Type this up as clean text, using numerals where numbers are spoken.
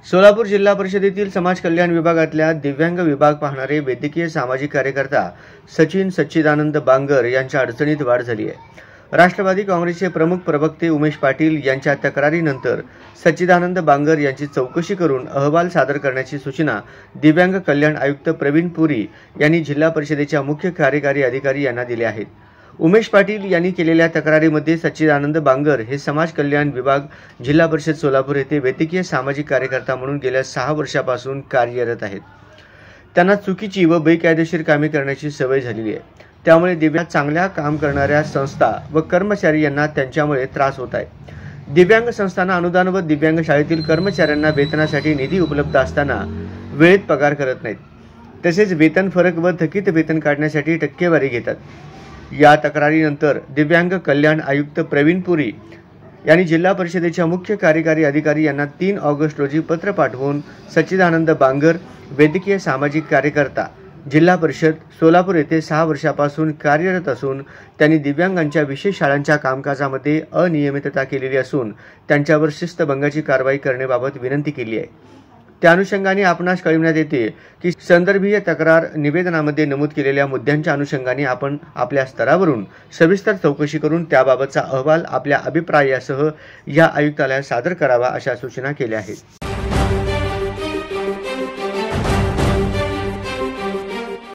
सोलापूर जिल्हा परिषदेतील समाज कल्याण विभागातल्या दिव्यांग विभाग पाहणारे वैद्यकीय सामाजिक कार्यकर्ता सचिन सच्चिदानंद बांगर यांच्या अडचणीत वाढ झाली आहे। राष्ट्रवादी काँग्रेसचे प्रमुख प्रवक्ते उमेश पाटील यांच्या तक्रारीनंतर सच्चिदानंद बांगर यांची चौकशी करून अहवाल सादर करण्याची सूचना दिव्यांग कल्याण आयुक्त प्रवीण पुरी यांनी जिल्हा परिषदेच्या मुख्य कार्यकारी अधिकारी यांना दिल्या आहेत। उमेश पाटील यांनी केलेल्या तक्रारीमध्ये सच्चिदानंद बांगर हे समाज कल्याण विभाग जिल्हा परिषद सोलापूर येथे वैद्यकीय सामाजिक कार्यकर्ता म्हणून गेल्या 6 वर्षापासून कार्यरत आहेत। त्यांना चुकीची व बेकायदेशीर कामे करण्याची सवय झालेली आहे। त्यामुळे दिव्यांग चांगल्या काम करणाऱ्या संस्था व कर्मचारी यांना त्यांच्यामुळे त्रास होत आहे। दिव्यांग संस्थांना अनुदान व दिव्यांग शाळेतील कर्मचाऱ्यांना वेतनासाठी निधी उपलब्ध असताना वेळेत पगार करत नाहीत। तसेच वेतन फरक व थकीत वेतन काढण्यासाठी टक्केवारी घेतात। या तक्रारीनंतर दिव्यांग कल्याण आयुक्त प्रवीण पुरी यांनी जिल्हा परिषदेच्या मुख्य कार्यकारी अधिकारी यांना 3 ऑगस्ट रोजी पत्र पाठवून सच्चिदानंद बांगर वैद्यकीय सामाजिक कार्यकर्ता जिल्हा परिषद सोलापूर येथे 6 वर्षापासून कार्यरत असून त्यांनी दिव्यांगांच्या विशेष शाळांच्या कामकाजामध्ये अनियमितता केलेली असून त्यांच्यावर शिस्तभंगाची कारवाई करण्याबाबत विनंती केली आहे। त्या अनुषंगाने आपणास कळविण्यात येते की संदर्भीय तक्रार निवेदनामध्ये नमूद केलेल्या मुद्द्यांच्या अनुषंगाने आपण आपल्या स्तरावरून सविस्तर चौकशी करून त्याबाबतचा अहवाल आपल्या अभिप्रायासह या आयुक्तालयात सादर करावा अशा सूचना केल्या आहेत।